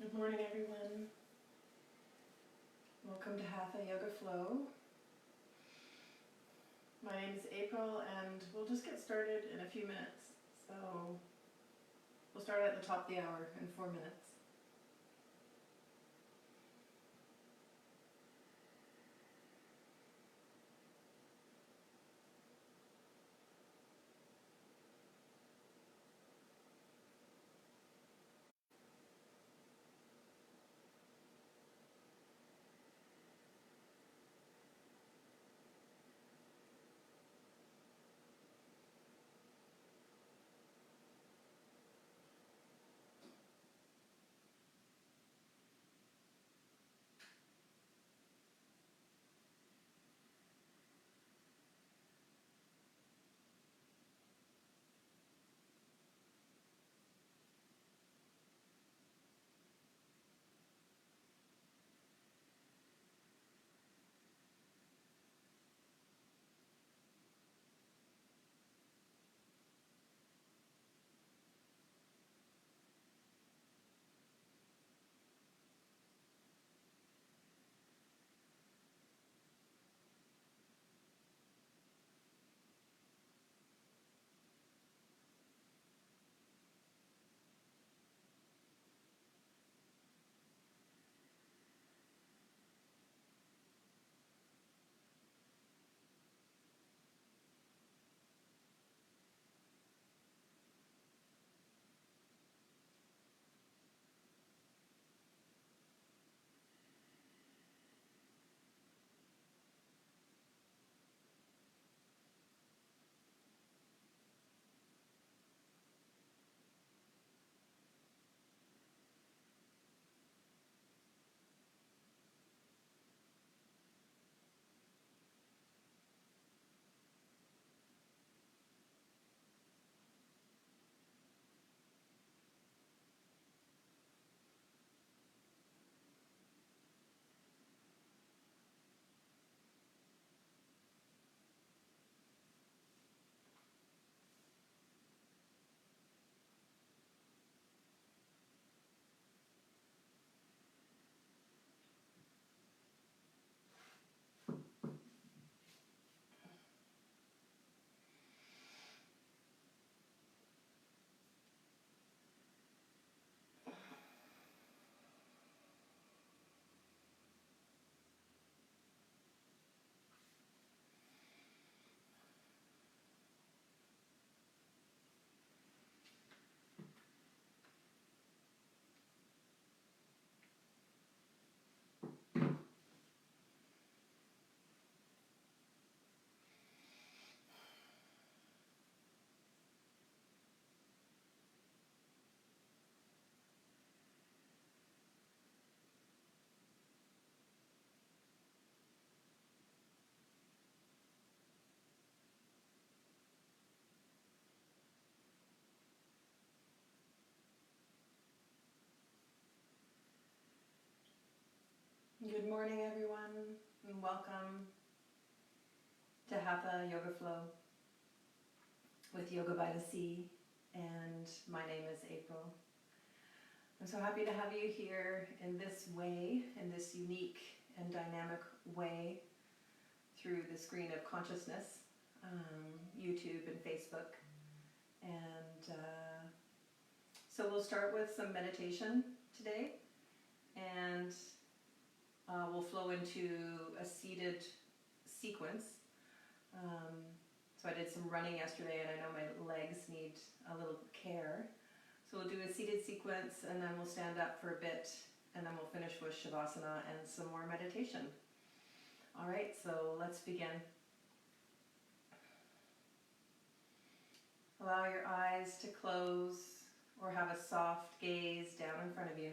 Good morning, everyone. Welcome to Hatha Yoga Flow. My name is April, and we'll just get started in a few minutes. So we'll start at the top of the hour in 4 minutes. Good morning, everyone, and welcome to Hatha Yoga Flow with Yoga by the Sea. And my name is April. I'm so happy to have you here in this way, in this unique and dynamic way, through the screen of consciousness, YouTube and Facebook. And so we'll start with some meditation today, and we'll flow into a seated sequence. So I did some running yesterday, and I know my legs need a little care. So we'll do a seated sequence, and then we'll stand up for a bit, and then we'll finish with Shavasana and some more meditation. All right, so let's begin. Allow your eyes to close or have a soft gaze down in front of you.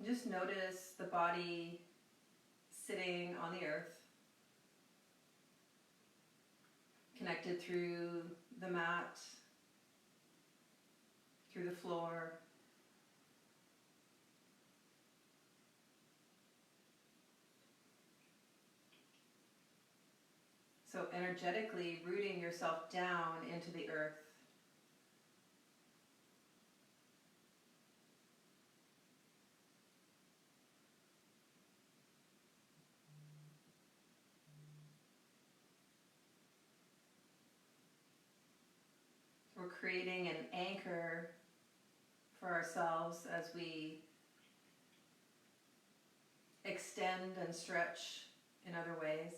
Just notice the body sitting on the earth, connected through the mat, through the floor. So energetically rooting yourself down into the earth. We're creating an anchor for ourselves as we extend and stretch in other ways.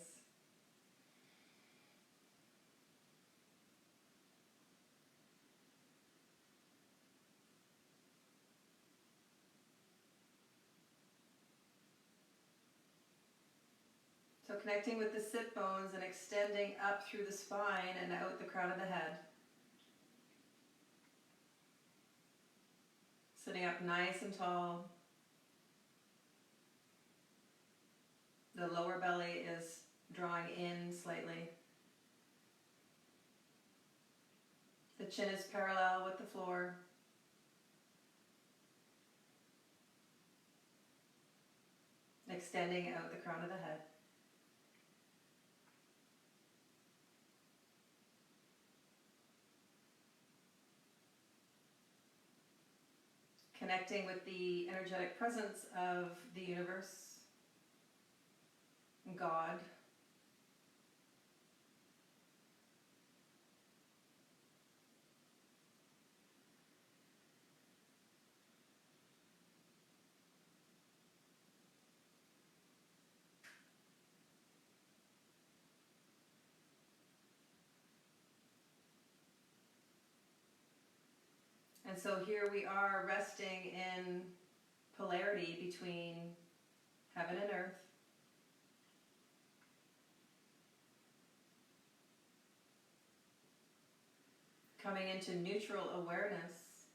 So connecting with the sit bones and extending up through the spine and out the crown of the head. Sitting up nice and tall. The lower belly is drawing in slightly. The chin is parallel with the floor. Extending out the crown of the head. Connecting with the energetic presence of the universe, God. And so here we are resting in polarity between heaven and earth. Coming into neutral awareness.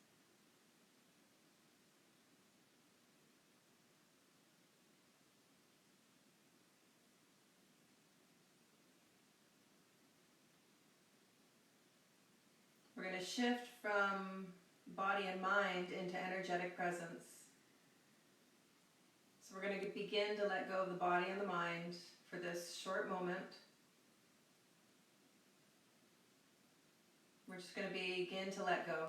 We're going to shift from body and mind into energetic presence. So we're going to begin to let go of the body and the mind for this short moment. We're just going to begin to let go.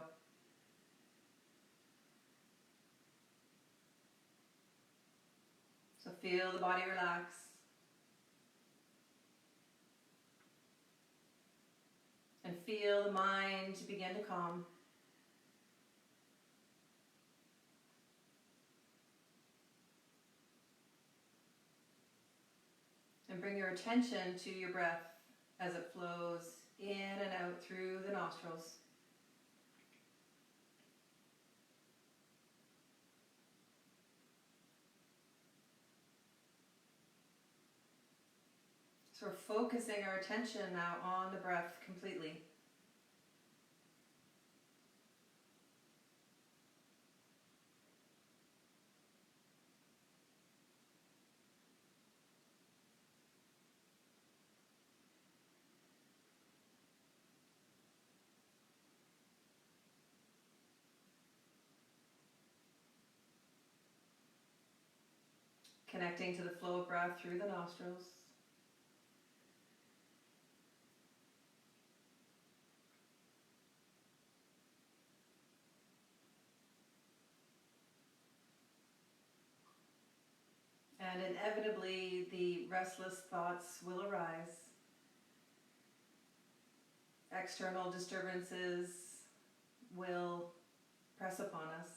So feel the body relax. And feel the mind begin to calm. And bring your attention to your breath as it flows in and out through the nostrils. So we're focusing our attention now on the breath completely. Connecting to the flow of breath through the nostrils. And inevitably, the restless thoughts will arise. External disturbances will press upon us,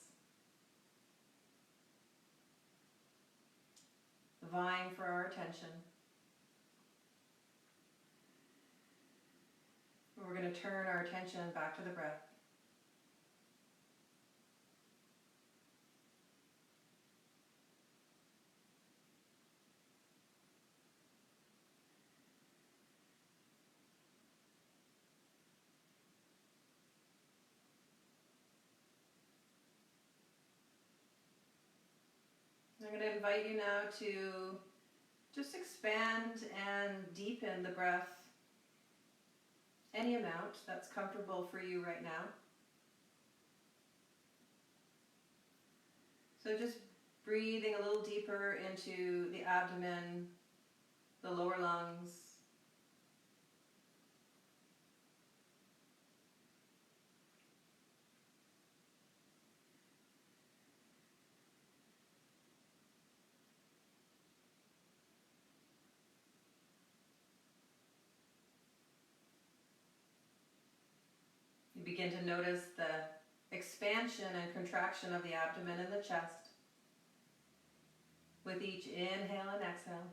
vying for our attention. We're going to turn our attention back to the breath. I'm going to invite you now to just expand and deepen the breath any amount that's comfortable for you right now. So just breathing a little deeper into the abdomen, the lower lungs, You begin to notice the expansion and contraction of the abdomen and the chest with each inhale and exhale.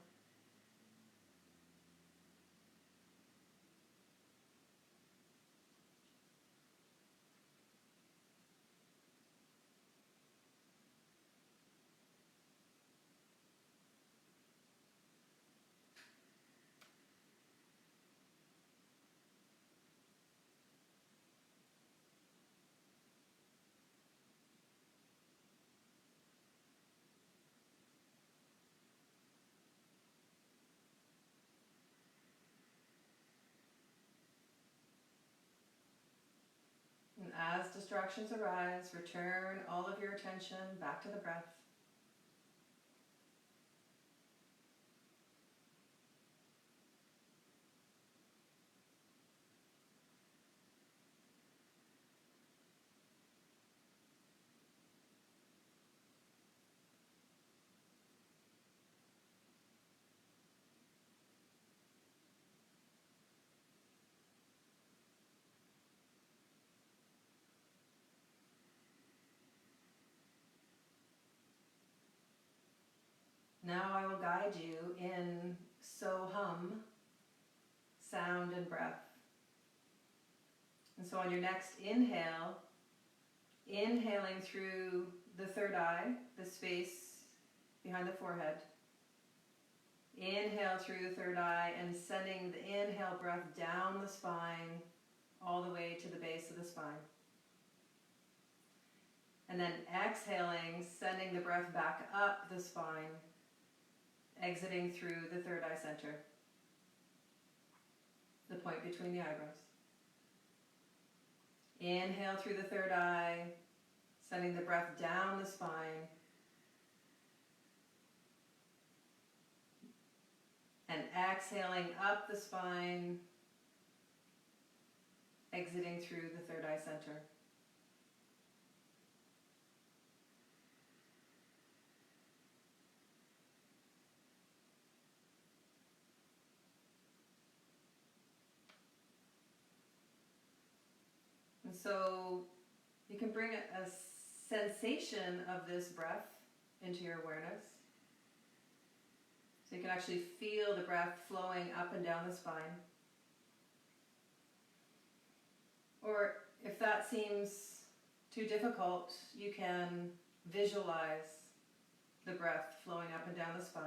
And as distractions arise, return all of your attention back to the breath. Now I will guide you in So-Hum, sound and breath. And so on your next inhale, inhaling through the third eye, the space behind the forehead. Inhale through the third eye and sending the inhale breath down the spine, all the way to the base of the spine. And then exhaling, sending the breath back up the spine, exiting through the third eye center, the point between the eyebrows. Inhale through the third eye, sending the breath down the spine, and exhaling up the spine, exiting through the third eye center. And so you can bring a sensation of this breath into your awareness. So you can actually feel the breath flowing up and down the spine. Or if that seems too difficult, you can visualize the breath flowing up and down the spine.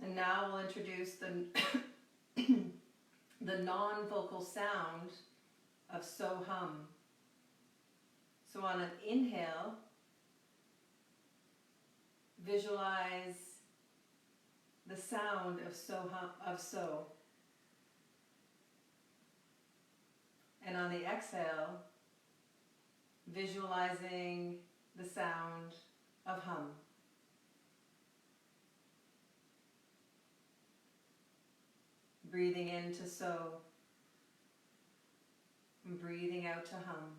And now we'll introduce the non-vocal sound of So-Hum. So on an inhale, visualize the sound of So-Hum, of So. And on the exhale, visualizing the sound of Hum. Breathing into So, and breathing out to Hum.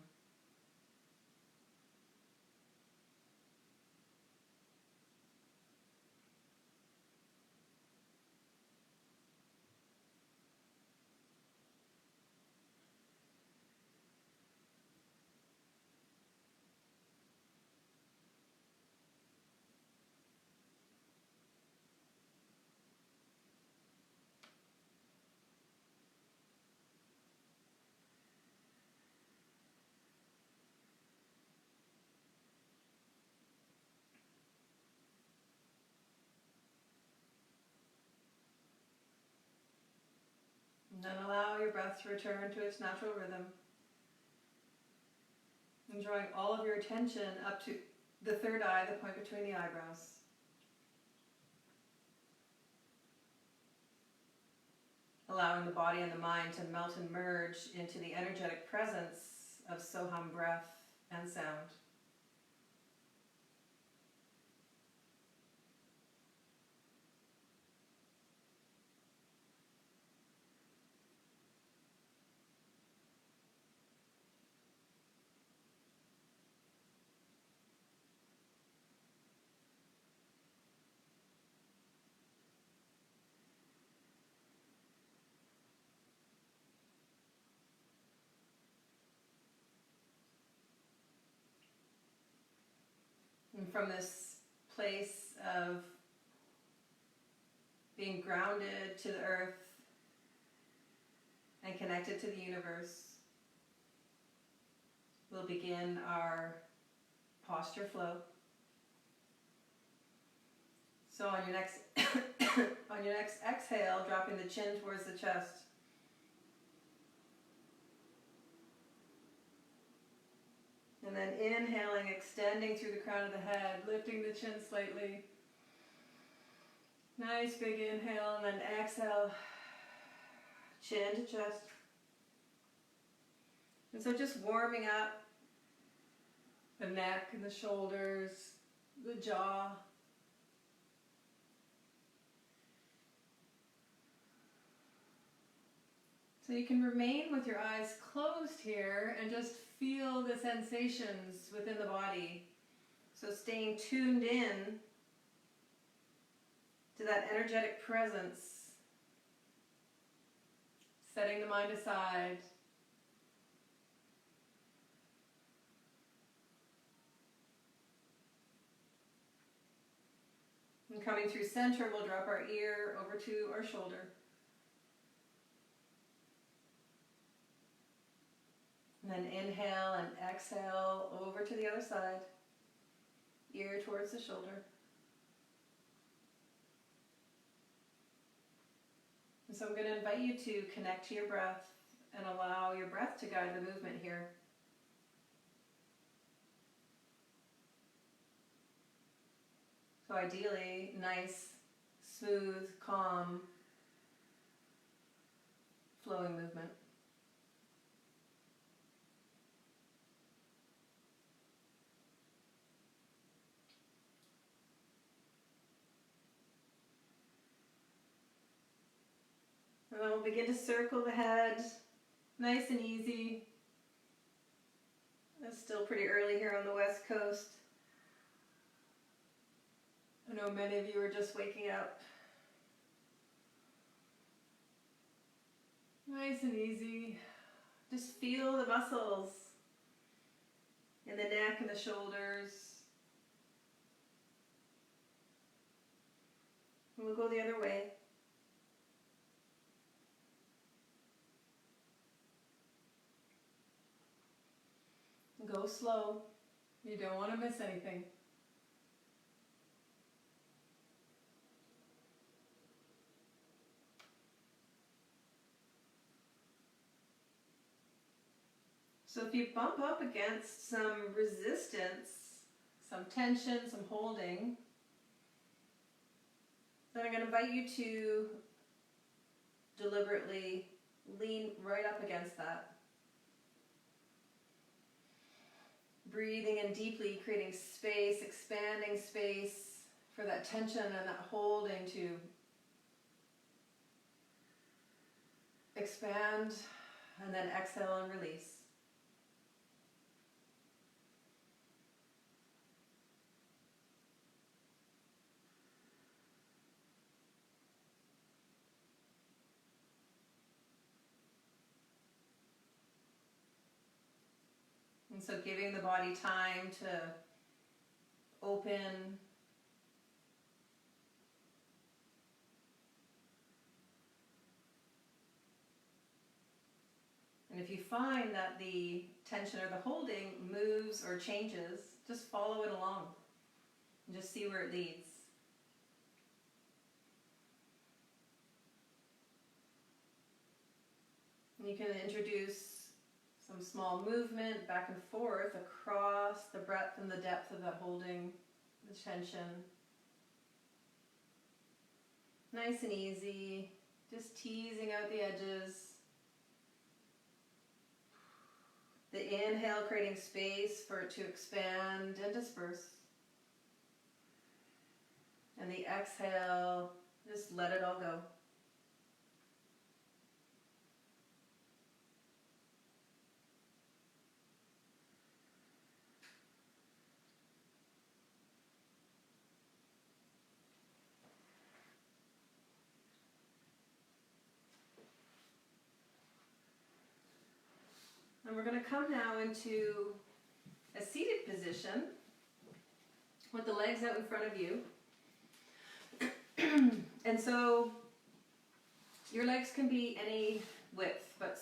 And then allow your breath to return to its natural rhythm. And drawing all of your attention up to the third eye, the point between the eyebrows. allowing the body and the mind to melt and merge into the energetic presence of Soham breath and sound. And from this place of being grounded to the earth and connected to the universe, we'll begin our posture flow. So on your next on your next exhale, dropping the chin towards the chest. And then inhaling, extending through the crown of the head, lifting the chin slightly. Nice big inhale, and then exhale, chin to chest. And so just warming up the neck and the shoulders, the jaw. So you can remain with your eyes closed here and just feel the sensations within the body. So staying tuned in to that energetic presence, setting the mind aside. And coming through center, we'll drop our ear over to our shoulder. And then inhale and exhale over to the other side, ear towards the shoulder. And so I'm going to invite you to connect to your breath and allow your breath to guide the movement here. So ideally, nice, smooth, calm, flowing movement. And then we'll begin to circle the head, nice and easy. It's still pretty early here on the West Coast. I know many of you are just waking up. Nice and easy. Just feel the muscles in the neck and the shoulders. And we'll go the other way. Go slow. You don't want to miss anything. So if you bump up against some resistance, some tension, some holding, then I'm going to invite you to deliberately lean right up against that. Breathing in deeply, creating space, expanding space for that tension and that holding to expand, and then exhale and release. And so giving the body time to open, and if you find that the tension or the holding moves or changes, just follow it along and just see where it leads. And you can introduce some small movement back and forth across the breadth and the depth of that holding, the tension. Nice and easy, Just teasing out the edges. The inhale creating space for it to expand and disperse. And the exhale, just let it all go. And we're going to come now into a seated position with the legs out in front of you. And so your legs can be any width, but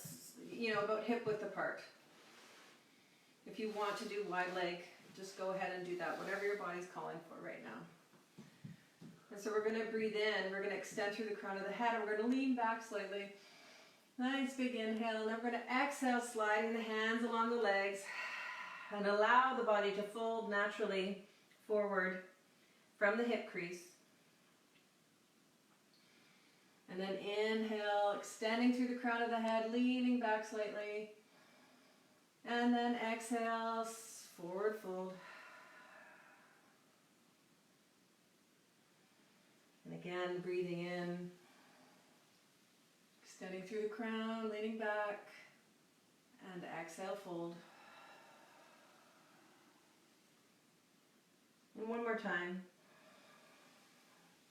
about hip width apart. If you want to do wide leg, just go ahead and do that, whatever your body's calling for right now. And so we're going to breathe in, we're going to extend through the crown of the head, and we're going to lean back slightly. Nice big inhale, and then we're going to exhale, sliding the hands along the legs, and allow the body to fold naturally forward from the hip crease. And then inhale, extending through the crown of the head, leaning back slightly. And then exhale, forward fold. And again, breathing in. Extending through the crown, leaning back, and exhale, fold. And one more time.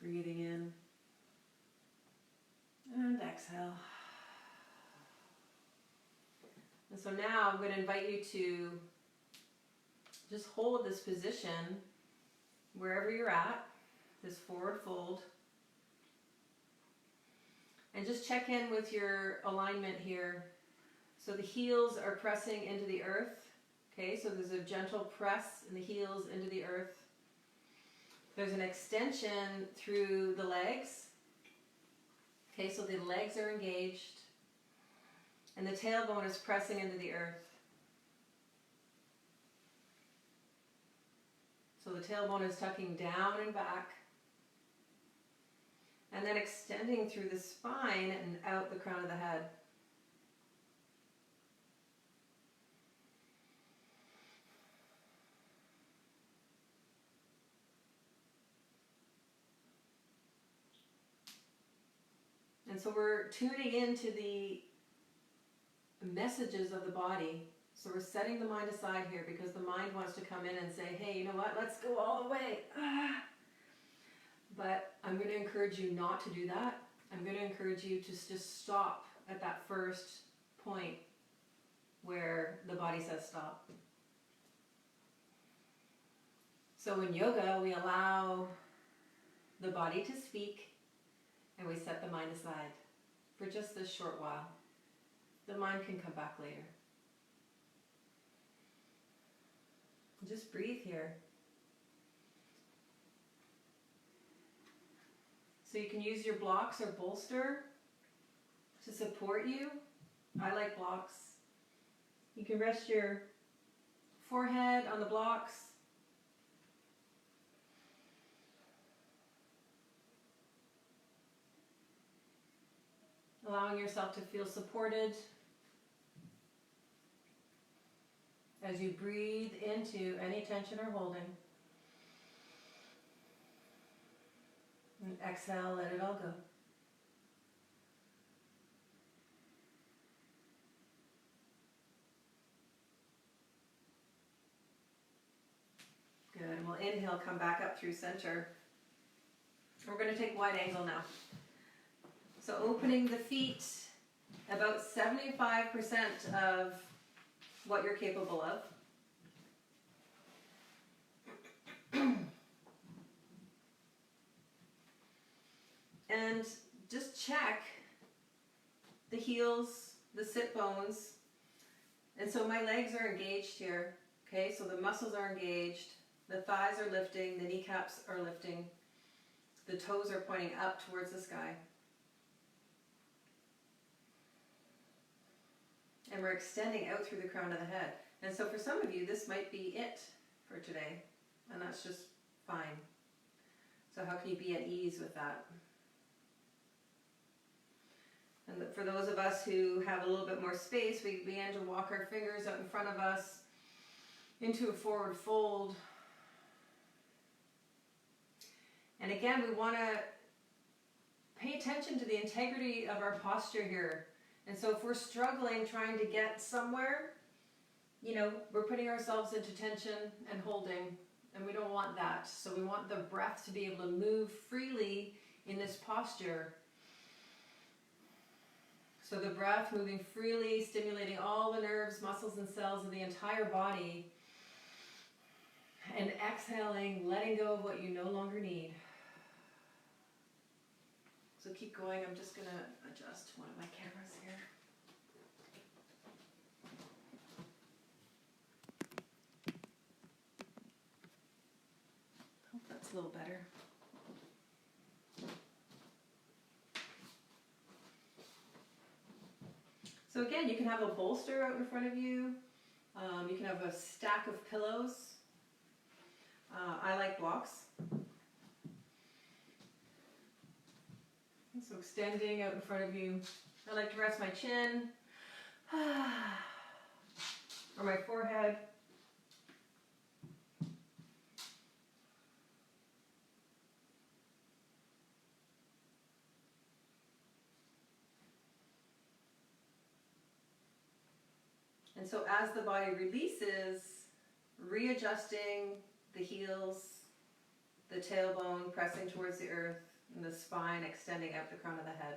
Breathing in, and exhale. And so now I'm going to invite you to just hold this position wherever you're at, this forward fold. And just check in with your alignment here. So the heels are pressing into the earth. Okay, so there's a gentle press in the heels into the earth. There's an extension through the legs. Okay, so the legs are engaged. And the tailbone is pressing into the earth. So the tailbone is tucking down and back. And then extending through the spine and out the crown of the head. And so we're tuning into the messages of the body. So we're setting the mind aside here because the mind wants to come in and say, hey, you know what, let's go all the way. But I'm going to encourage you not to do that. I'm going to encourage you to just stop at that first point where the body says stop. So in yoga, we allow the body to speak and we set the mind aside for just this short while. The mind can come back later. Just breathe here. So you can use your blocks or bolster to support you. I like blocks. You can rest your forehead on the blocks. Allowing yourself to feel supported as you breathe into any tension or holding. And exhale, let it all go. Good. And we'll inhale, come back up through center. We're going to take wide angle now. So opening the feet about 75% of what you're capable of. And just check the heels, the sit bones. And so my legs are engaged here. Okay, so the muscles are engaged. The thighs are lifting, the kneecaps are lifting. The toes are pointing up towards the sky. And we're extending out through the crown of the head. And so for some of you, this might be it for today. And that's just fine. So how can you be at ease with that? And for those of us who have a little bit more space, we begin to walk our fingers out in front of us into a forward fold. And again, we want to pay attention to the integrity of our posture here. And so if we're struggling trying to get somewhere, you know, we're putting ourselves into tension and holding, and we don't want that. So we want the breath to be able to move freely in this posture. So the breath moving freely, stimulating all the nerves, muscles, and cells of the entire body. And exhaling, letting go of what you no longer need. So keep going. I'm just going to adjust one of my cameras here. Hope that's a little better. So again, you can have a bolster out in front of you. You can have a stack of pillows. I like blocks. So extending out in front of you. I like to rest my chin or my forehead. And so as the body releases, readjusting the heels, the tailbone pressing towards the earth, and the spine extending out the crown of the head.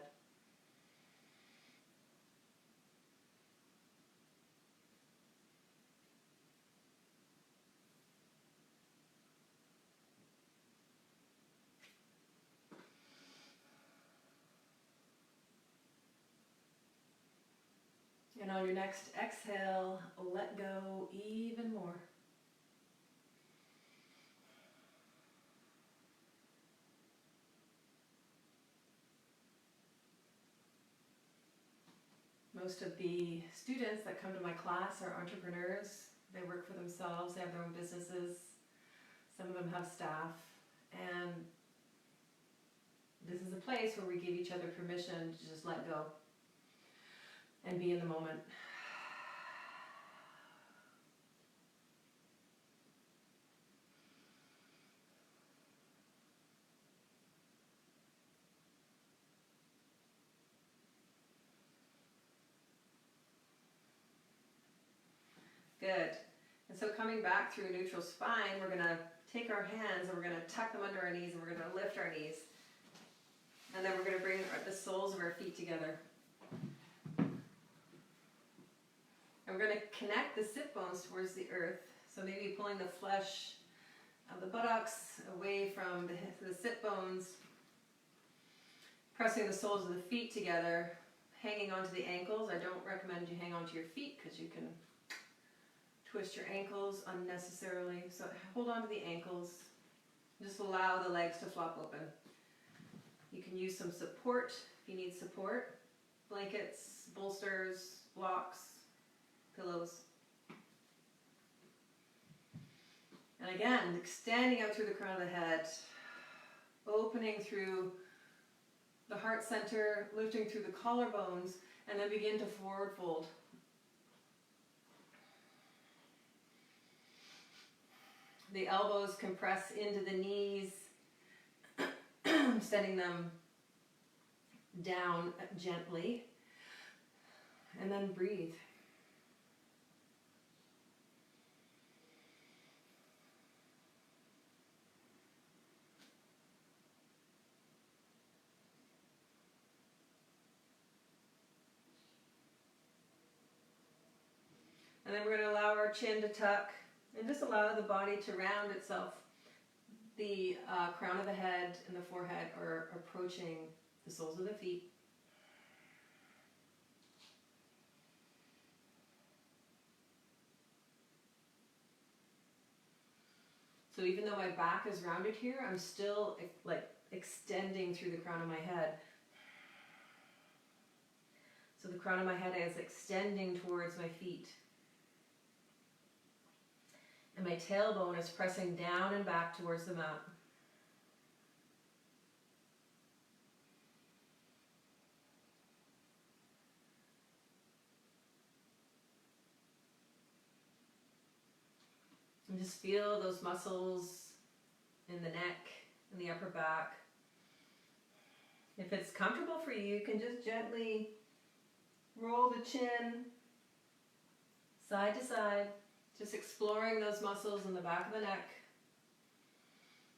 And on your next exhale, let go even more. Most of the students that come to my class are entrepreneurs. They work for themselves, they have their own businesses. Some of them have staff. And this is a place where we give each other permission to just let go and be in the moment. Good. And so coming back through a neutral spine, we're going to take our hands and we're going to tuck them under our knees and we're going to lift our knees. And then we're going to bring the soles of our feet together. And we're going to connect the sit bones towards the earth. So maybe pulling the flesh of the buttocks away from the sit bones. Pressing the soles of the feet together. Hanging onto the ankles. I don't recommend you hang onto your feet because you can twist your ankles unnecessarily. So hold on to the ankles. Just allow the legs to flop open. You can use some support if you need support. Blankets, bolsters, blocks, pillows. And again, extending out through the crown of the head. Opening through the heart center, lifting through the collarbones, and then begin to forward fold. The elbows compress into the knees, sending them down gently, and then breathe. And then we're going to allow our chin to tuck. And just allow the body to round itself. The crown of the head and the forehead are approaching the soles of the feet. So even though my back is rounded here, I'm still like extending through the crown of my head. So the crown of my head is extending towards my feet. And my tailbone is pressing down and back towards the mat. Just feel those muscles in the neck and the upper back. If it's comfortable for you, you can just gently roll the chin side to side, just exploring those muscles in the back of the neck.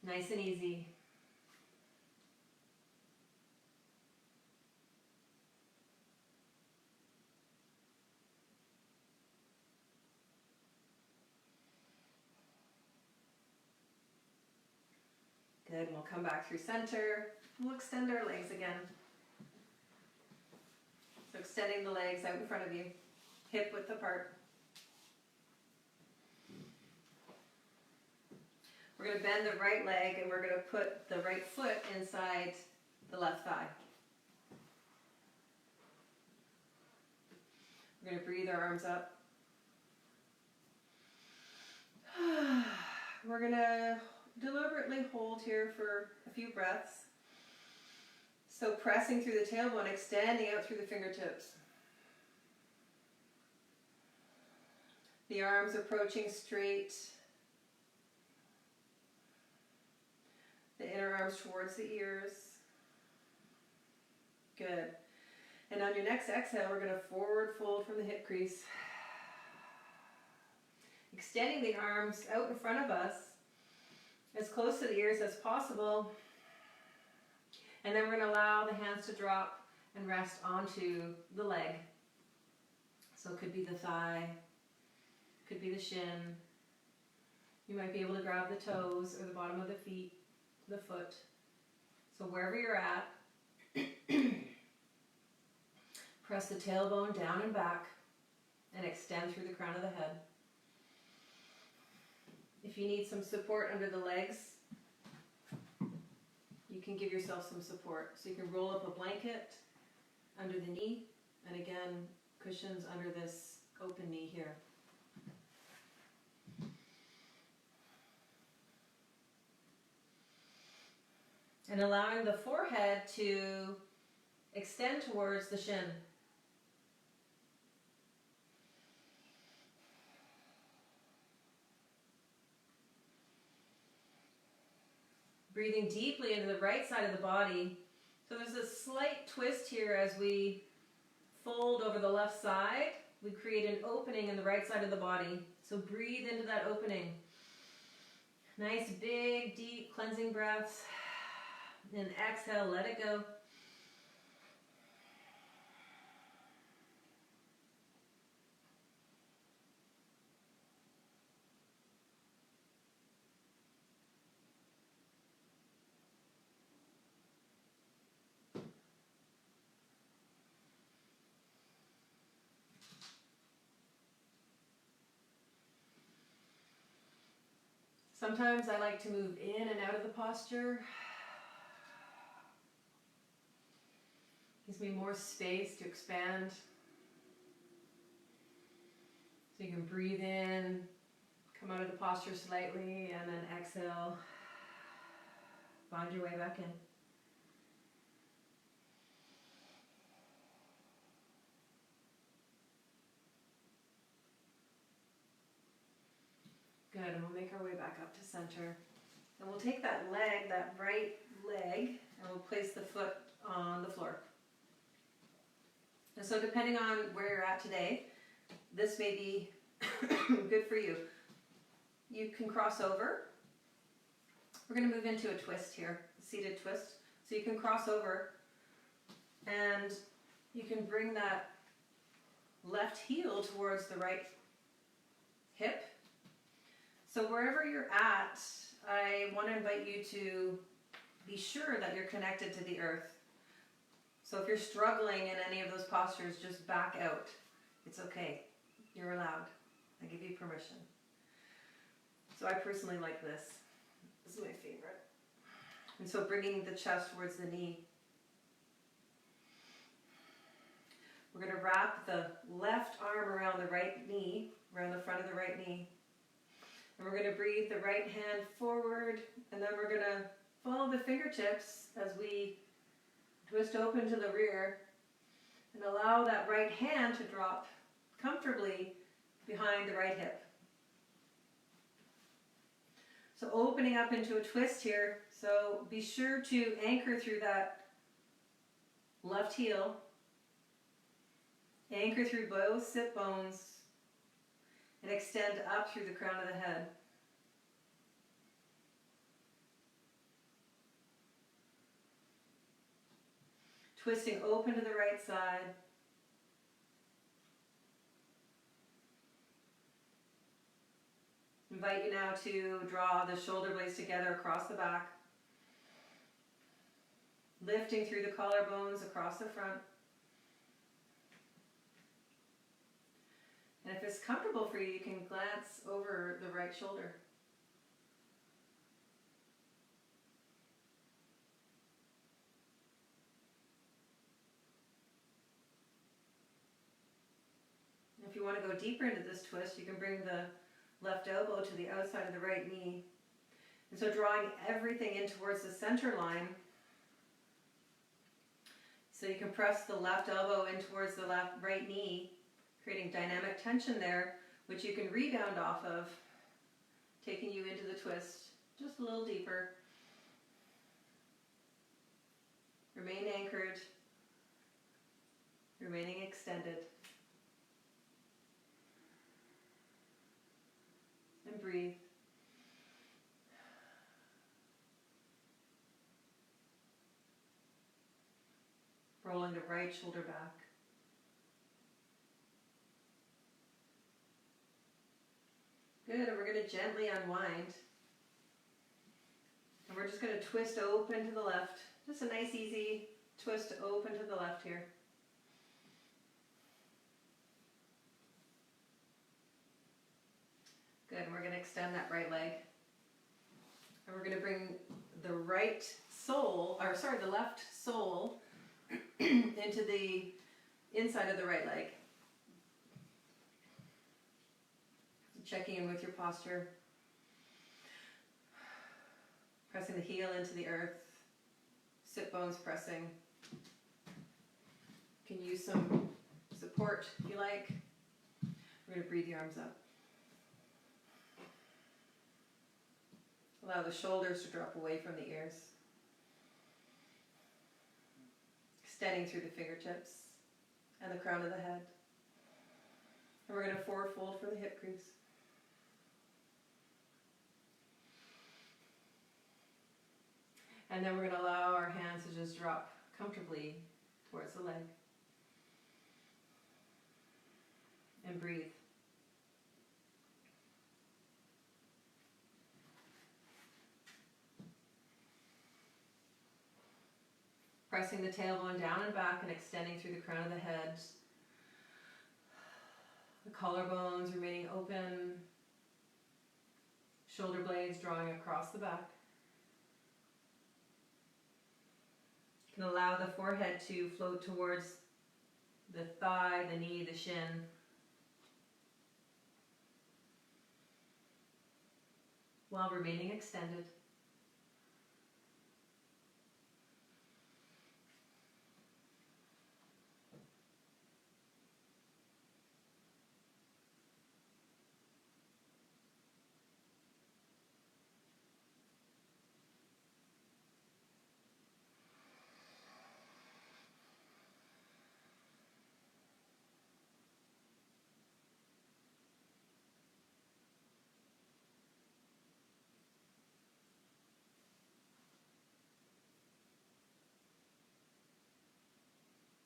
Nice and easy. Good, and we'll come back through center. We'll extend our legs again. So extending the legs out in front of you, hip width apart. We're going to bend the right leg and we're going to put the right foot inside the left thigh. We're going to breathe our arms up. We're going to deliberately hold here for a few breaths. So pressing through the tailbone, extending out through the fingertips. The arms approaching straight. The inner arms towards the ears. Good. And on your next exhale, we're going to forward fold from the hip crease. Extending the arms out in front of us, as close to the ears as possible. And then we're going to allow the hands to drop and rest onto the leg. So it could be the thigh, could be the shin. You might be able to grab the toes or the bottom of the feet, the foot. So wherever you're at, press the tailbone down and back and extend through the crown of the head. If you need some support under the legs, you can give yourself some support. So you can roll up a blanket under the knee, and again, cushions under this open knee here. And allowing the forehead to extend towards the shin. Breathing deeply into the right side of the body. So there's a slight twist here as we fold over the left side. We create an opening in the right side of the body. So breathe into that opening. Nice, big, deep cleansing breaths. And exhale, let it go. Sometimes I like to move in and out of the posture. Gives me more space to expand. So you can breathe in, come out of the posture slightly, and then exhale. Find your way back in. Good, and we'll make our way back up to center. And we'll take that leg, that right leg, and we'll place the foot on the floor. And so depending on where you're at today, this may be good for you. You can cross over. We're going to move into a twist here, a seated twist. So you can cross over and you can bring that left heel towards the right hip. So wherever you're at, I want to invite you to be sure that you're connected to the earth. So if you're struggling in any of those postures, just back out. It's okay. You're allowed. I give you permission. So I personally like this. This is my favorite. And so bringing the chest towards the knee. We're going to wrap the left arm around the right knee, around the front of the right knee. And we're going to breathe the right hand forward, and then we're going to follow the fingertips as we twist open to the rear and allow that right hand to drop comfortably behind the right hip. So opening up into a twist here. So be sure to anchor through that left heel. Anchor through both sit bones and extend up through the crown of the head. Twisting open to the right side. Invite you now to draw the shoulder blades together across the back. Lifting through the collarbones across the front. And if it's comfortable for you, you can glance over the right shoulder. If you want to go deeper into this twist, you can bring the left elbow to the outside of the right knee. And so drawing everything in towards the center line. So you can press the left elbow in towards the right knee, creating dynamic tension there, which you can rebound off of, taking you into the twist just a little deeper. Remain anchored, remaining extended. And breathe. Rolling the right shoulder back. Good, and we're going to gently unwind. And we're just going to twist open to the left. Just a nice easy twist open to the left here. Good, and we're going to extend that right leg. And we're going to bring the left sole into the inside of the right leg. Checking in with your posture. Pressing the heel into the earth. Sit bones pressing. You can use some support if you like. We're going to breathe the arms up. Allow the shoulders to drop away from the ears. Extending through the fingertips and the crown of the head. And we're going to forward fold for the hip crease. And then we're going to allow our hands to just drop comfortably towards the leg. And breathe. Pressing the tailbone down and back and extending through the crown of the head. The collarbones remaining open. Shoulder blades drawing across the back. You can allow the forehead to float towards the thigh, the knee, the shin. While remaining extended.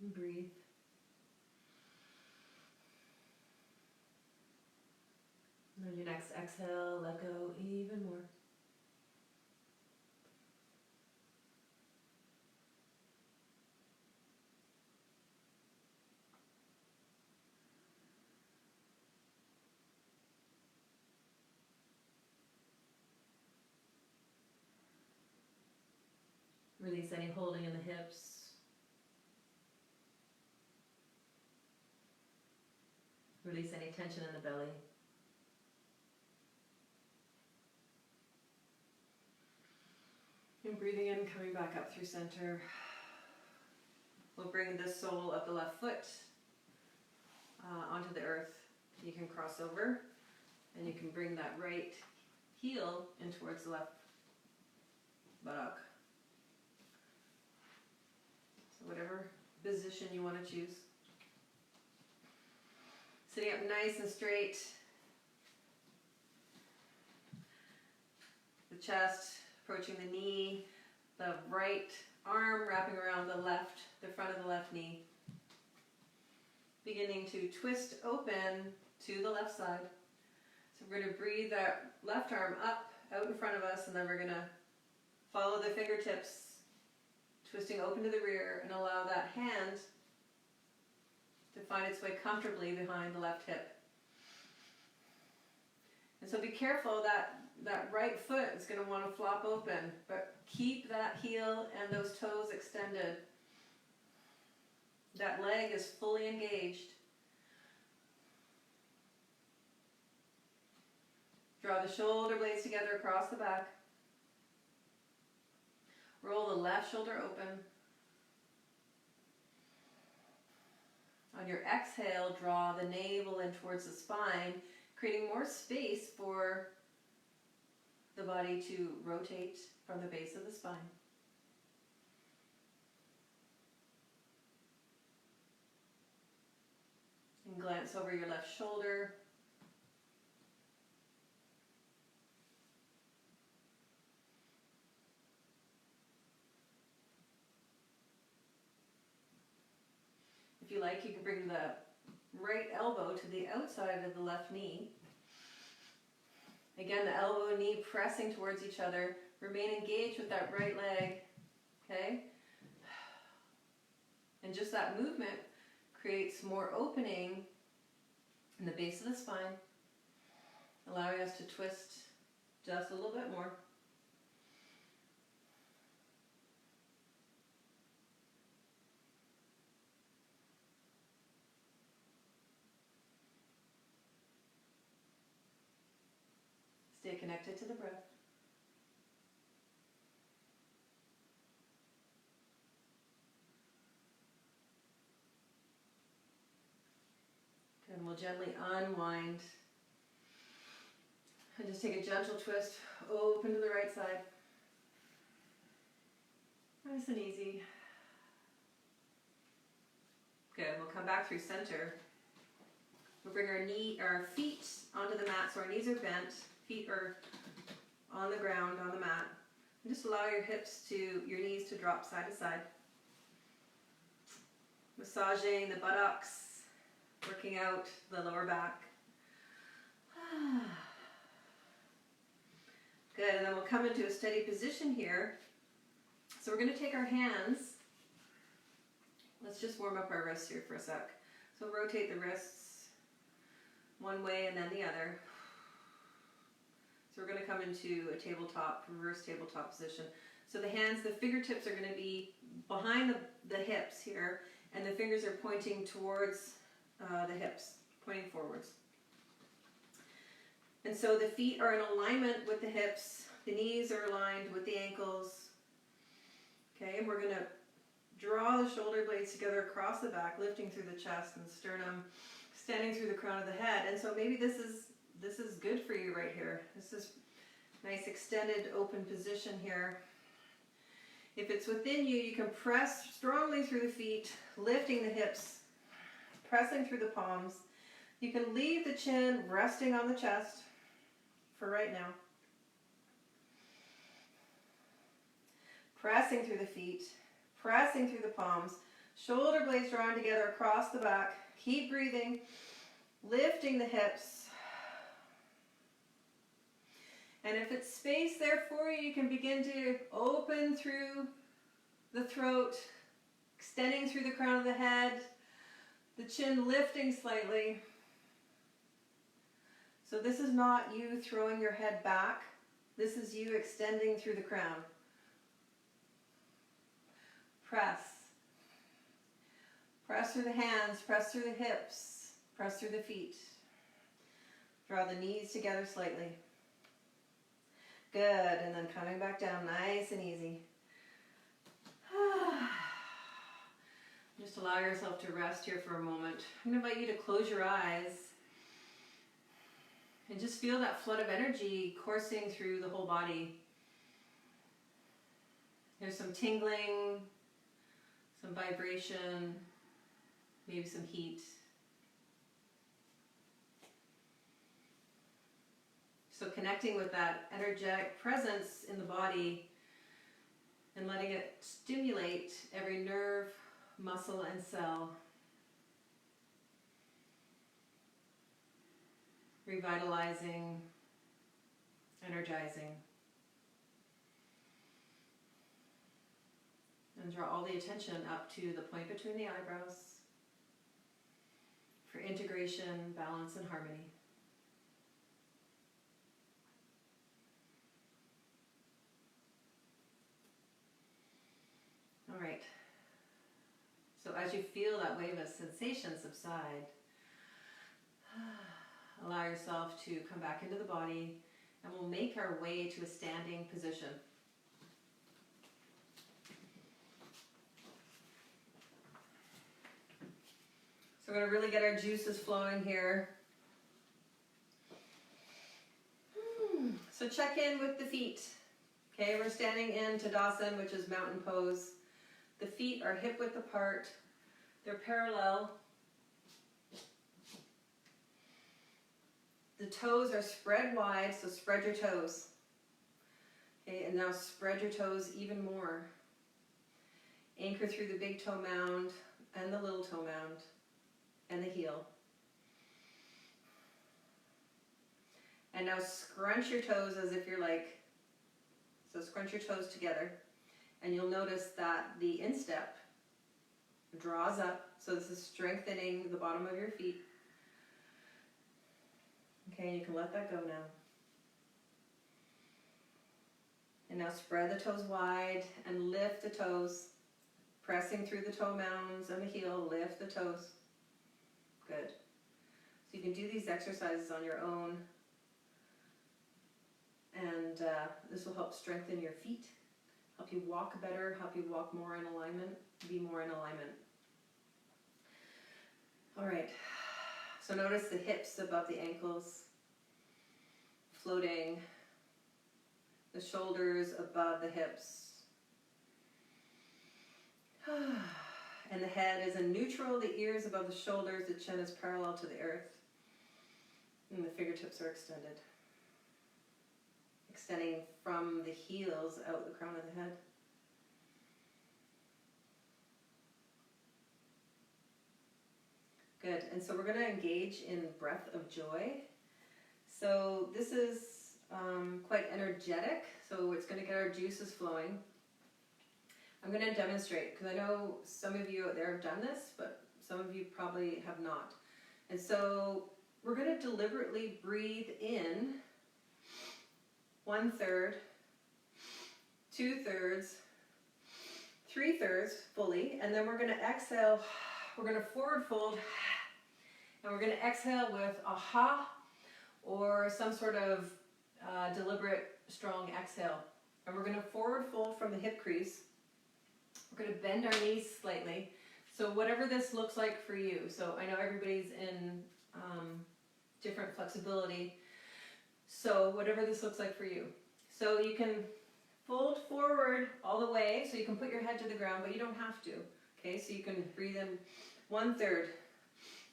And breathe. And on your next exhale, let go even more. Release any holding in the hips. Release any tension in the belly. And breathing in, coming back up through center. We'll bring the sole of the left foot onto the earth. You can cross over and you can bring that right heel in towards the left buttock. So whatever position you want to choose. Sitting up nice and straight. The chest approaching the knee, the right arm wrapping around the front of the left knee. Beginning to twist open to the left side. So we're going to breathe that left arm up, out in front of us, and then we're going to follow the fingertips, twisting open to the rear, and allow that hand to find its way comfortably behind the left hip. And so be careful that right foot is going to want to flop open, but keep that heel and those toes extended. That leg is fully engaged. Draw the shoulder blades together across the back. Roll the left shoulder open. On your exhale, draw the navel in towards the spine, creating more space for the body to rotate from the base of the spine. And glance over your left shoulder. If you like, you can bring the right elbow to the outside of the left knee. Again, the elbow and knee pressing towards each other. Remain engaged with that right leg, okay? And just that movement creates more opening in the base of the spine, allowing us to twist just a little bit more. Stay connected to the breath. And we'll gently unwind. And just take a gentle twist, open to the right side. Nice and easy. Good, we'll come back through center. We'll bring our feet onto the mat so our knees are bent. Feet are on the ground, on the mat. And just allow your knees to drop side to side. Massaging the buttocks, working out the lower back. Good, and then we'll come into a steady position here. So we're going to take our hands. Let's just warm up our wrists here for a sec. So rotate the wrists one way and then the other. So we're going to come into a reverse tabletop position. So the hands, the fingertips are going to be behind the hips here, and the fingers are pointing towards the hips, pointing forwards. And so the feet are in alignment with the hips, the knees are aligned with the ankles. Okay, and we're going to draw the shoulder blades together across the back, lifting through the chest and sternum, extending through the crown of the head. And so maybe this is good for you right here. This is nice extended open position here. If it's within you, you can press strongly through the feet, lifting the hips, pressing through the palms. You can leave the chin resting on the chest for right now. Pressing through the feet, pressing through the palms, shoulder blades drawing together across the back. Keep breathing, lifting the hips. And if it's space there for you, you can begin to open through the throat, extending through the crown of the head, the chin lifting slightly. So this is not you throwing your head back. This is you extending through the crown. Press. Press through the hands, press through the hips, press through the feet. Draw the knees together slightly. Good, and then coming back down nice and easy. Just allow yourself to rest here for a moment. I'm going to invite you to close your eyes. And just feel that flood of energy coursing through the whole body. There's some tingling, some vibration, maybe some heat. So connecting with that energetic presence in the body and letting it stimulate every nerve, muscle, and cell. Revitalizing, energizing. And draw all the attention up to the point between the eyebrows for integration, balance, and harmony. All right. So as you feel that wave of sensation subside, allow yourself to come back into the body, and we'll make our way to a standing position. So we're going to really get our juices flowing here. So check in with the feet. Okay, we're standing in Tadasana, which is mountain pose. The feet are hip width apart. They're parallel. The toes are spread wide, so spread your toes. Okay, and now spread your toes even more. Anchor through the big toe mound and the little toe mound and the heel. And now scrunch your toes as if you're like, so scrunch your toes together. And you'll notice that the instep draws up. So this is strengthening the bottom of your feet. Okay, you can let that go now. And now spread the toes wide and lift the toes. Pressing through the toe mounds and the heel, lift the toes. Good. So you can do these exercises on your own. And this will help strengthen your feet, help you walk better, help you walk more in alignment, be more in alignment. All right. So notice the hips above the ankles, floating, the shoulders above the hips. And the head is in neutral, the ears above the shoulders, the chin is parallel to the earth, and the fingertips are extended. Extending from the heels out the crown of the head. Good, and so we're going to engage in breath of joy. So this is quite energetic, so it's going to get our juices flowing. I'm going to demonstrate, because I know some of you out there have done this, but some of you probably have not. And so we're going to deliberately breathe in 1/3, 2/3, 3/3 fully, and then we're going to exhale. We're going to forward fold, and we're going to exhale with a ha or some sort of deliberate strong exhale. And we're going to forward fold from the hip crease. We're going to bend our knees slightly. So whatever this looks like for you. So I know everybody's in different flexibility. So whatever this looks like for you. So you can fold forward all the way, so you can put your head to the ground, but you don't have to. Okay, so you can breathe in 1/3,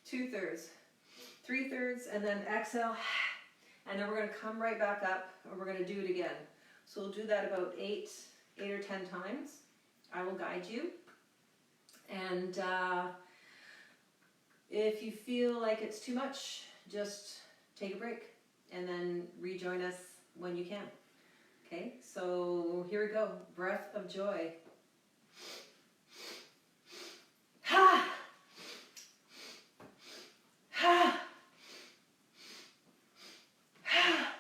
2/3, 3/3, and then exhale. And then we're going to come right back up, and we're going to do it again. So we'll do that about 8 or 10 times. I will guide you. And if you feel like it's too much, just take a break and then rejoin us when you can. Okay, so here we go. Breath of joy. Ha! Ha! Ha!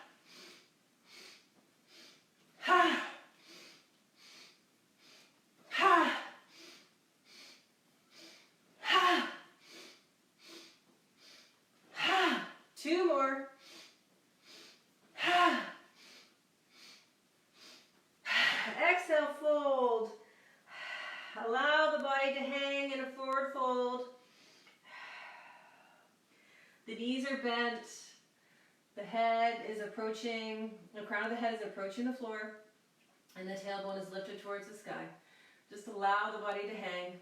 Ha! Ha! Ha! Ha! 2 more. Ha! Exhale, fold. Allow the body to hang in a forward fold. The knees are bent. The head is approaching, the crown of the head is approaching the floor, and the tailbone is lifted towards the sky. Just allow the body to hang.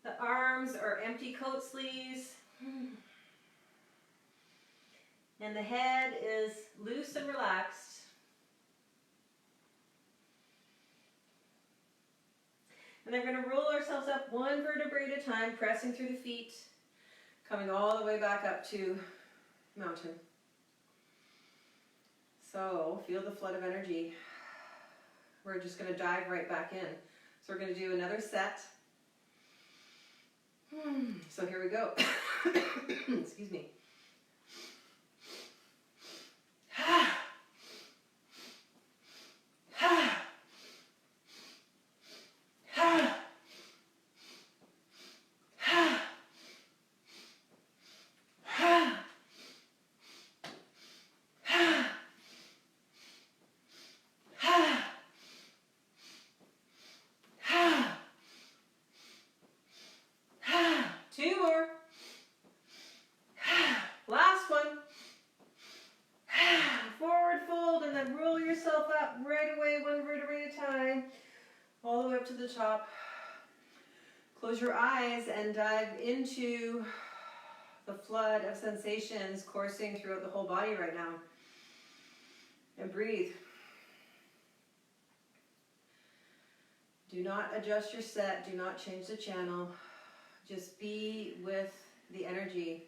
The arms are empty coat sleeves. And the head is loose and relaxed. And then we're going to roll ourselves up one vertebrae at a time, pressing through the feet, coming all the way back up to mountain. So feel the flood of energy. We're just going to dive right back in. So we're going to do another set. So here we go. Excuse me. Two more. Last one. Forward fold and then roll yourself up right away, one vertebrae at a time, all the way up to the top. Close your eyes and dive into the flood of sensations coursing throughout the whole body right now. And breathe. Do not adjust your set. Do not change the channel. Just be with the energy.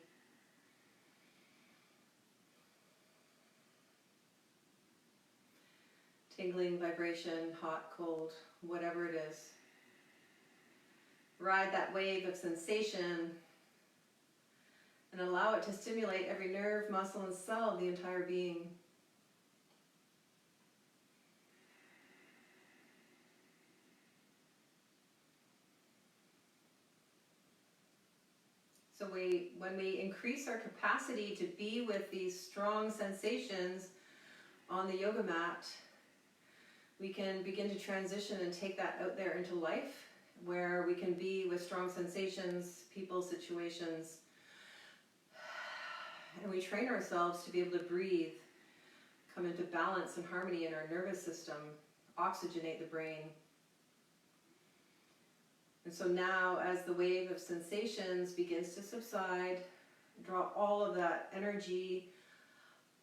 Tingling, vibration, hot, cold, whatever it is. Ride that wave of sensation and allow it to stimulate every nerve, muscle, and cell of the entire being. So when we increase our capacity to be with these strong sensations on the yoga mat, we can begin to transition and take that out there into life, where we can be with strong sensations, people, situations, and we train ourselves to be able to breathe, come into balance and harmony in our nervous system, oxygenate the brain. And so now, as the wave of sensations begins to subside, draw all of that energy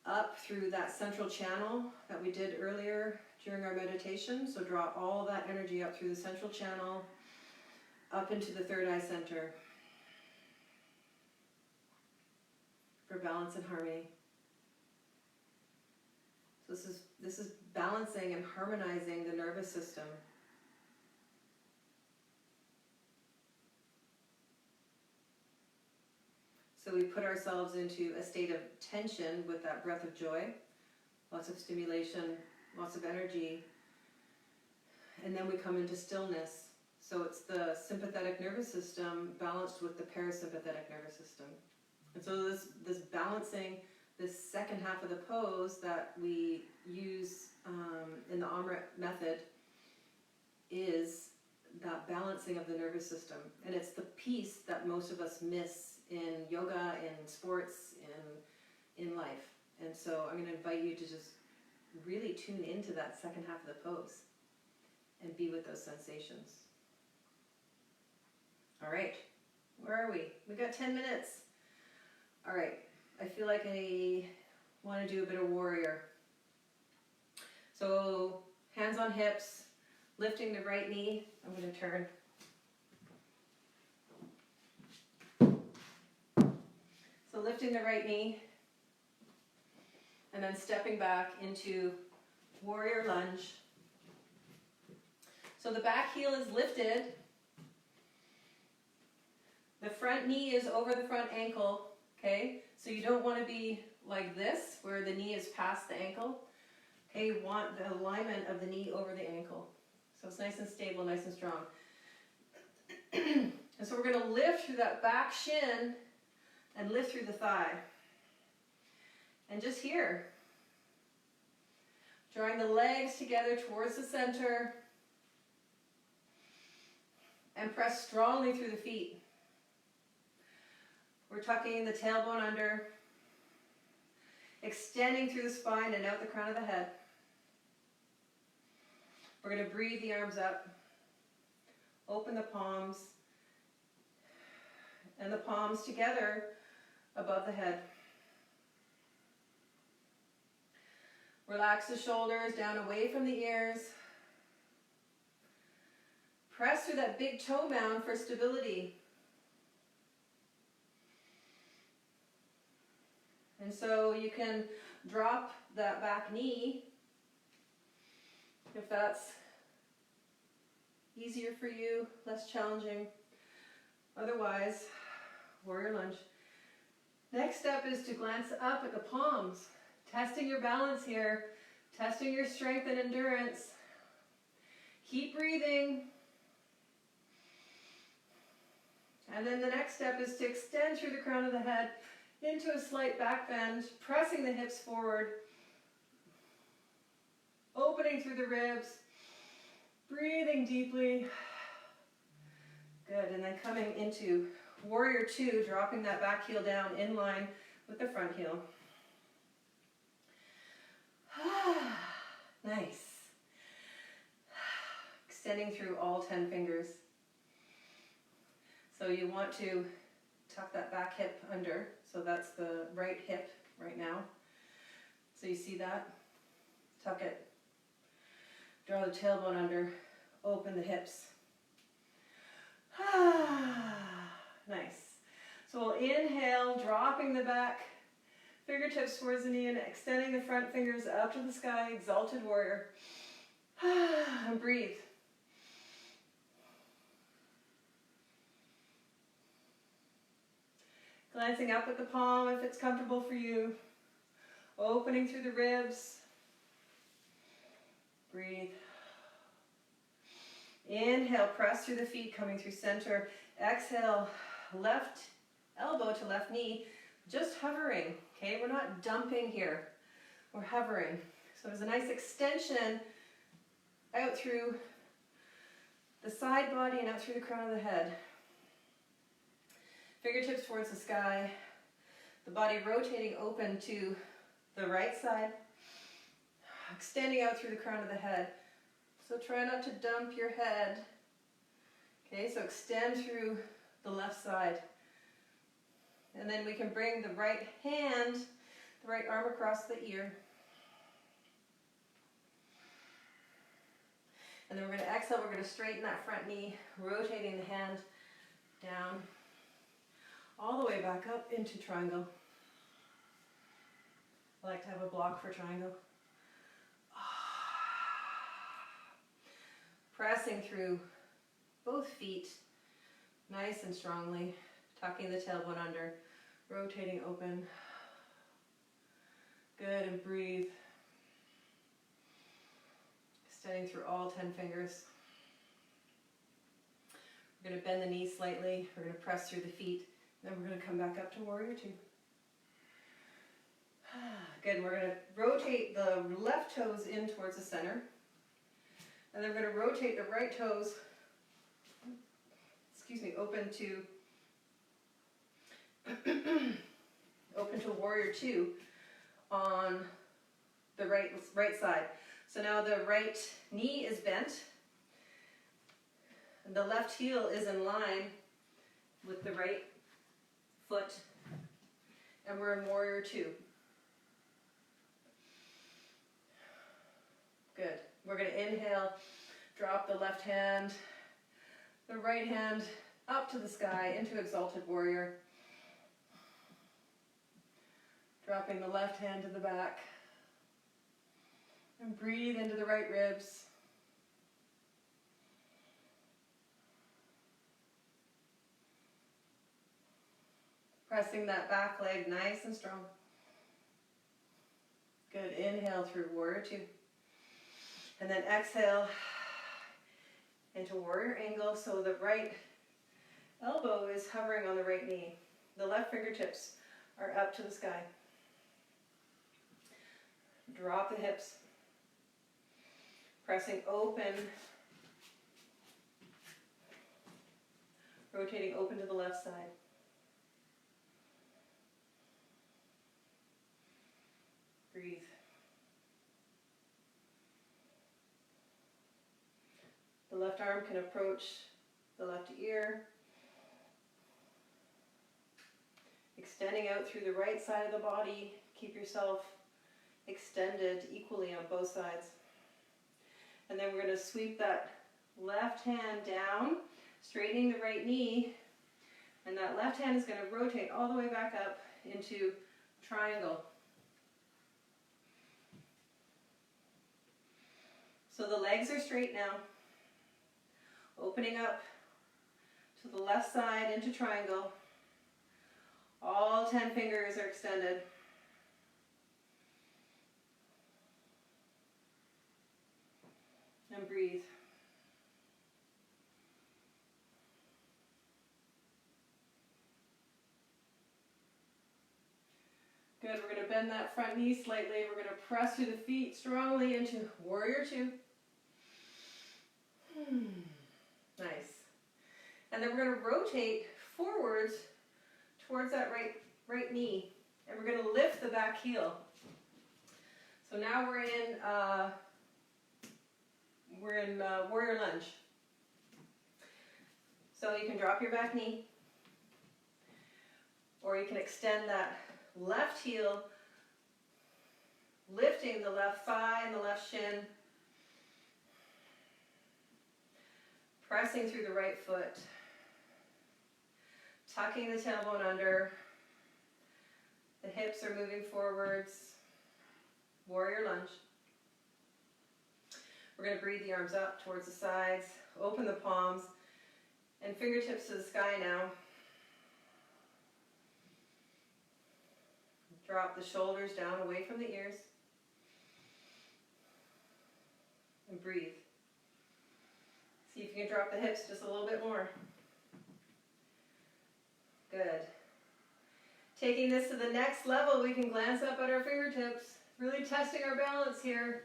up through that central channel that we did earlier during our meditation. So draw all that energy up through the central channel, up into the third eye center for balance and harmony. So this is balancing and harmonizing the nervous system. So we put ourselves into a state of tension with that breath of joy, lots of stimulation, lots of energy, and then we come into stillness. So it's the sympathetic nervous system balanced with the parasympathetic nervous system. And so this balancing, this second half of the pose that we use in the Amrit method is that balancing of the nervous system. And it's the piece that most of us miss in yoga, in sports, in life. And so I'm going to invite you to just really tune into that second half of the pose and be with those sensations. All right, where are we? We got 10 minutes. All right, I feel like I want to do a bit of warrior. So hands on hips, lifting the right knee. I'm going to turn. So lifting the right knee and then stepping back into warrior lunge. So the back heel is lifted. The front knee is over the front ankle, okay? So you don't want to be like this, where the knee is past the ankle. Okay, you want the alignment of the knee over the ankle. So it's nice and stable, nice and strong. And so we're going to lift through that back shin and lift through the thigh. And just here, drawing the legs together towards the center and press strongly through the feet. We're tucking the tailbone under, extending through the spine and out the crown of the head. We're going to breathe the arms up, open the palms, and the palms together above the head. Relax the shoulders down away from the ears. Press through that big toe mound for stability. And so you can drop that back knee if that's easier for you, less challenging. Otherwise, warrior lunge. Next step is to glance up at the palms, testing your balance here, testing your strength and endurance. Keep breathing. And then the next step is to extend through the crown of the head into a slight back bend, pressing the hips forward, opening through the ribs, breathing deeply. Good, and then coming into warrior two, dropping that back heel down in line with the front heel. Nice. Extending through all 10 fingers. So you want to tuck that back hip under. So that's the right hip right now. So you see that? Tuck it. Draw the tailbone under. Open the hips. Nice. So we'll inhale, dropping the back fingertips towards the knee and extending the front fingers up to the sky, exalted warrior. And breathe. Glancing up at the palm if it's comfortable for you. Opening through the ribs. Breathe. Inhale, press through the feet, coming through center. Exhale, left elbow to left knee, just hovering, okay? We're not dumping here, we're hovering. So there's a nice extension out through the side body and out through the crown of the head. Fingertips towards the sky, the body rotating open to the right side, extending out through the crown of the head. So try not to dump your head. Okay, so extend through the left side. And then we can bring the right hand, the right arm across the ear. And then we're going to exhale, we're going to straighten that front knee, rotating the hand down, all the way back up into triangle. I like to have a block for triangle. Pressing through both feet, nice and strongly, tucking the tailbone under, rotating open. Good, and breathe. Extending through all 10 fingers. We're going to bend the knees slightly, we're going to press through the feet, then we're going to come back up to warrior two. Good, we're going to rotate the left toes in towards the center. And then we're going to rotate the right toes, open to warrior two on the right side. So now the right knee is bent, and the left heel is in line with the right foot, and we're in warrior two. Good. We're going to inhale, drop the left hand, the right hand up to the sky into exalted warrior. Dropping the left hand to the back. And breathe into the right ribs. Pressing that back leg nice and strong. Good. Inhale through warrior two. And then exhale into warrior angle. So the right elbow is hovering on the right knee. The left fingertips are up to the sky. Drop the hips. Pressing open. Rotating open to the left side. Breathe. The left arm can approach the left ear. Extending out through the right side of the body. Keep yourself extended equally on both sides. And then we're going to sweep that left hand down, straightening the right knee. And that left hand is going to rotate all the way back up into triangle. So the legs are straight now. Opening up to the left side into triangle. All 10 fingers are extended. And breathe. Good, we're going to bend that front knee slightly. We're going to press through the feet strongly into warrior two. Nice. And then we're going to rotate forwards towards that right knee. And we're going to lift the back heel. So now we're in warrior lunge. So you can drop your back knee, or you can extend that left heel, lifting the left thigh and the left shin, pressing through the right foot, tucking the tailbone under, the hips are moving forwards, warrior lunge. We're going to breathe the arms up towards the sides, open the palms, and fingertips to the sky now. Drop the shoulders down away from the ears. And breathe. See if you can drop the hips just a little bit more. Good. Taking this to the next level, we can glance up at our fingertips, really testing our balance here.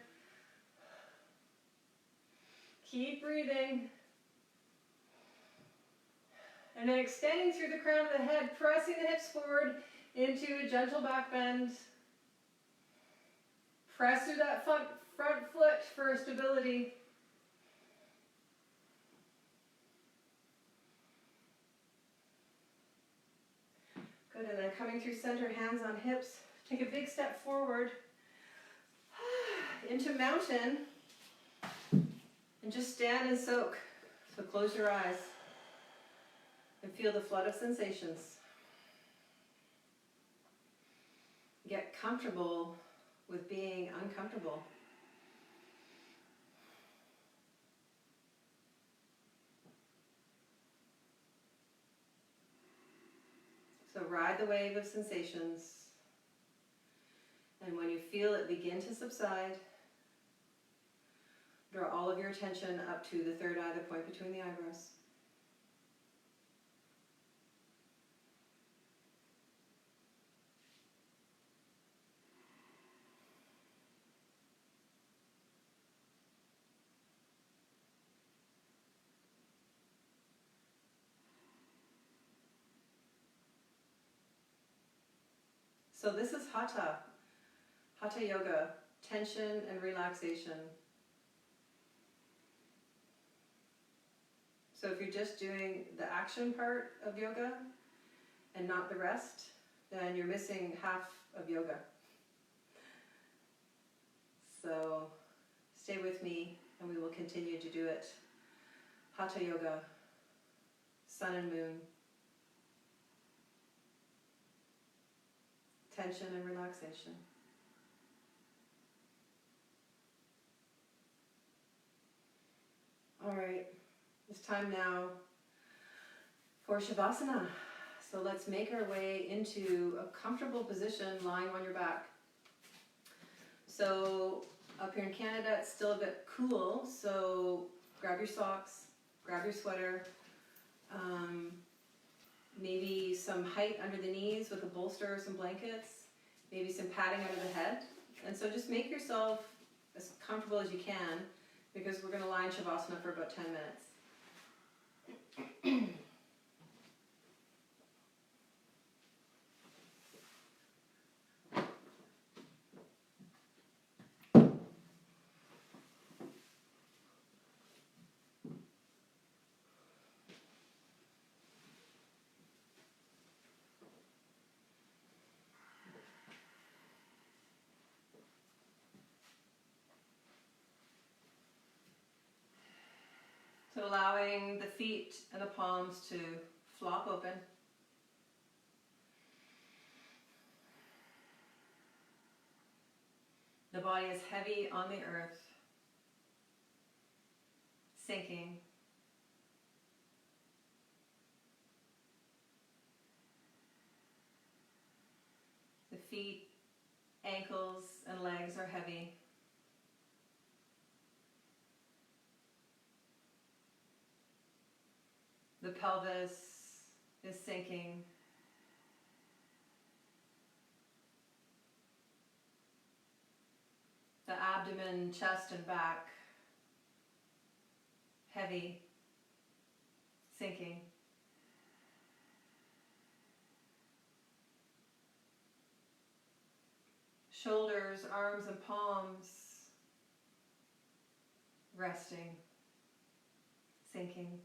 Keep breathing. And then extending through the crown of the head, pressing the hips forward into a gentle back bend. Press through that front foot for stability. Good, and then coming through center, hands on hips. Take a big step forward into mountain. And just stand and soak. So close your eyes and feel the flood of sensations. Get comfortable with being uncomfortable. So ride the wave of sensations. And when you feel it begin to subside, draw all of your attention up to the third eye, the point between the eyebrows. So this is Hatha, Hatha Yoga, tension and relaxation. So if you're just doing the action part of yoga and not the rest, then you're missing half of yoga. So stay with me and we will continue to do it. Hatha Yoga, sun and moon, tension and relaxation. All right, it's time now for Shavasana. So let's make our way into a comfortable position lying on your back. So up here in Canada, it's still a bit cool, so grab your socks, grab your sweater, maybe some height under the knees with a bolster or some blankets, maybe some padding under the head. And so just make yourself as comfortable as you can, because we're going to lie in Shavasana for about 10 minutes. So allowing the feet and the palms to flop open. The body is heavy on the earth, sinking. The feet, ankles, and legs are heavy. The pelvis is sinking. The abdomen, chest, and back, heavy, sinking. Shoulders, arms, and palms, resting, sinking.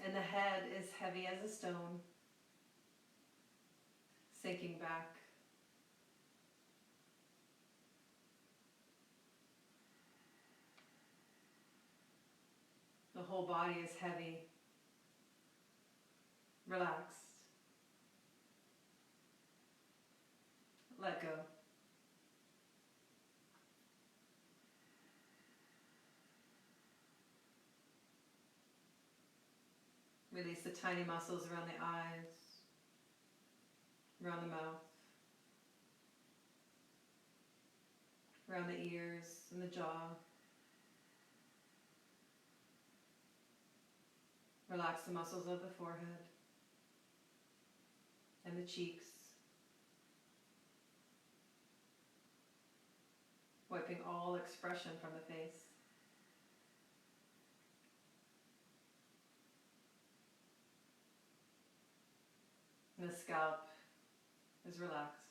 And the head is heavy as a stone, sinking back. The whole body is heavy, relaxed. Let go. Release the tiny muscles around the eyes, around the mouth, around the ears and the jaw. Relax the muscles of the forehead and the cheeks, wiping all expression from the face. And the scalp is relaxed.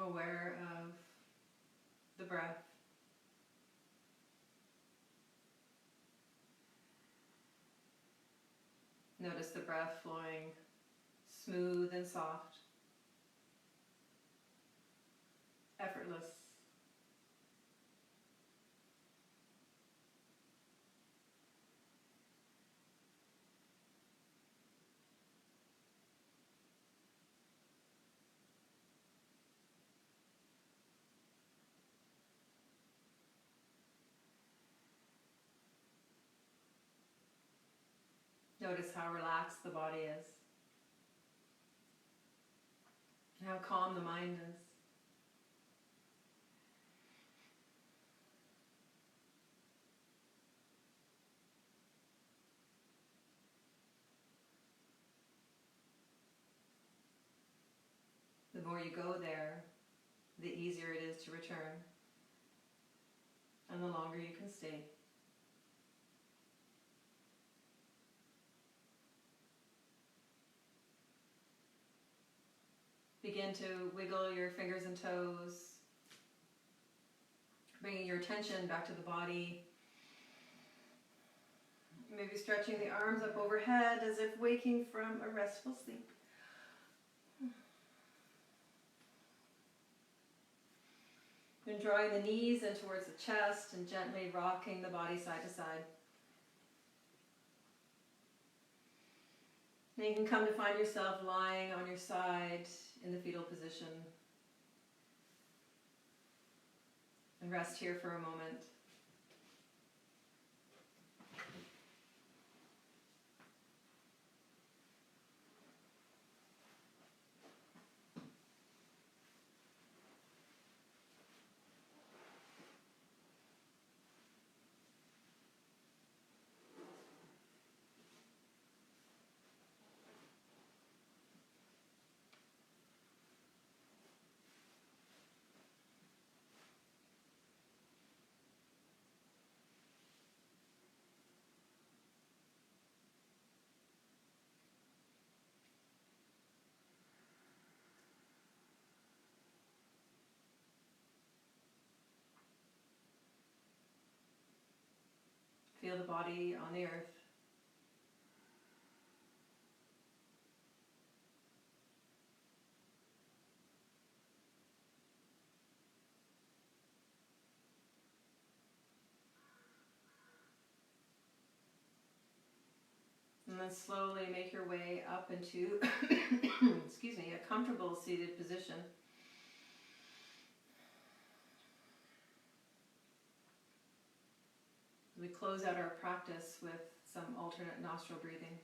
aware of the breath. Notice the breath flowing smooth and soft, effortless. Notice how relaxed the body is, and how calm the mind is. The more you go there, the easier it is to return, and the longer you can stay. Begin to wiggle your fingers and toes, bringing your attention back to the body. Maybe stretching the arms up overhead as if waking from a restful sleep. And drawing the knees in towards the chest and gently rocking the body side to side. And you can come to find yourself lying on your side in the fetal position. And rest here for a moment. Feel the body on the earth. And then slowly make your way up into, excuse me, a comfortable seated position. We close out our practice with some alternate nostril breathing.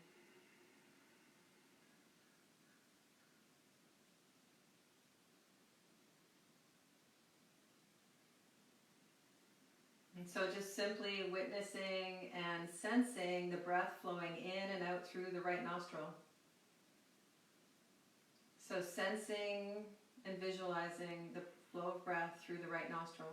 And so just simply witnessing and sensing the breath flowing in and out through the right nostril. So sensing and visualizing the flow of breath through the right nostril.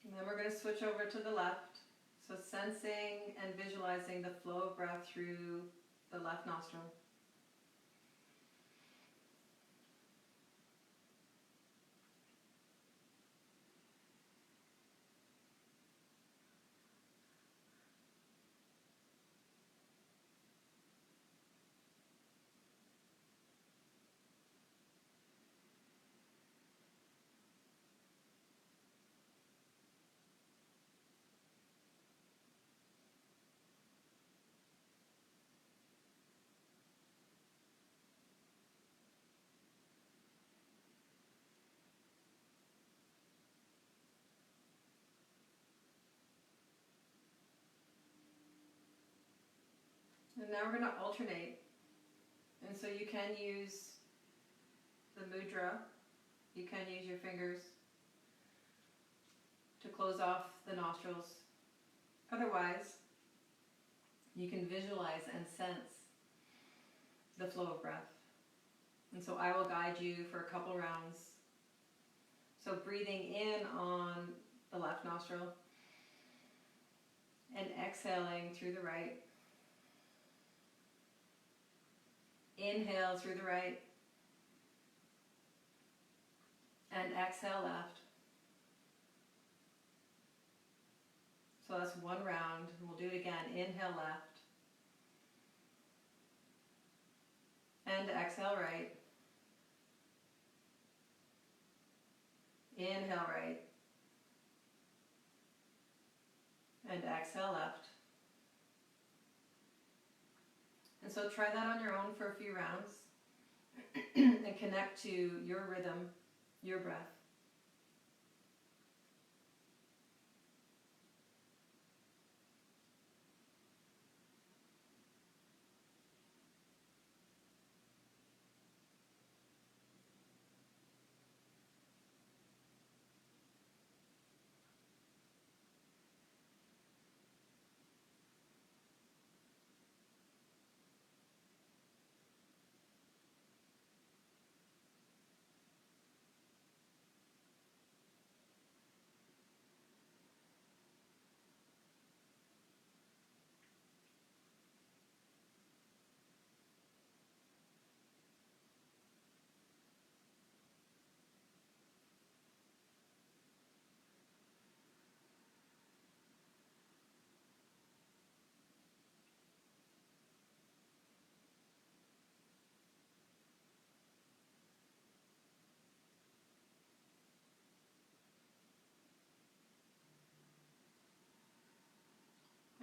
And then we're going to switch over to the left. So sensing and visualizing the flow of breath through the left nostril. And now we're going to alternate. And so you can use the mudra, you can use your fingers to close off the nostrils. Otherwise, you can visualize and sense the flow of breath. And so I will guide you for a couple rounds. So breathing in on the left nostril and exhaling through the right. Inhale through the right and exhale left. So that's one round. We'll do it again. Inhale left and exhale right. Inhale right and exhale left. And so try that on your own for a few rounds and connect to your rhythm, your breath.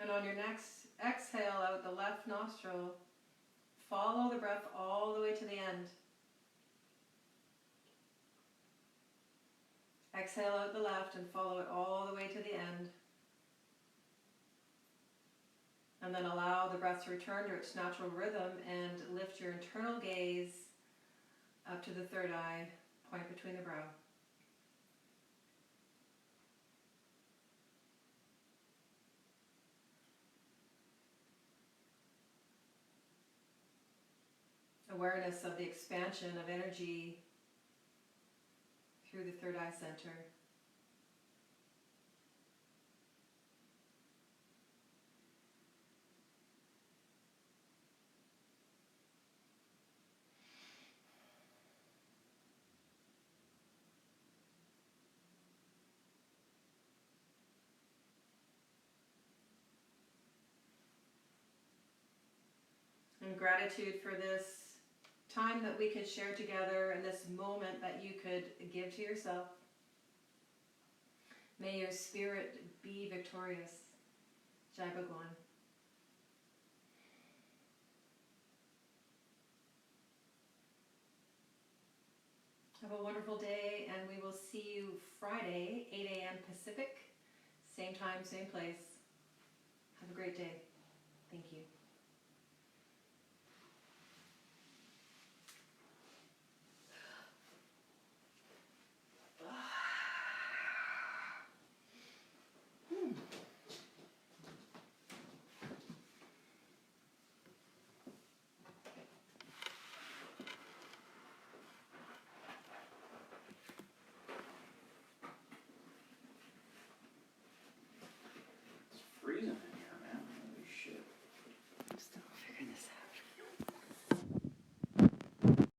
And on your next exhale out the left nostril, follow the breath all the way to the end. Exhale out the left and follow it all the way to the end. And then allow the breath to return to its natural rhythm and lift your internal gaze up to the third eye, point between the brow. Awareness of the expansion of energy through the third eye center. And gratitude for this time that we could share together and this moment that you could give to yourself. May your spirit be victorious. Jai Bhagwan. Have a wonderful day, and we will see you Friday, 8 a.m. Pacific, same time, same place. Have a great day. Thank you.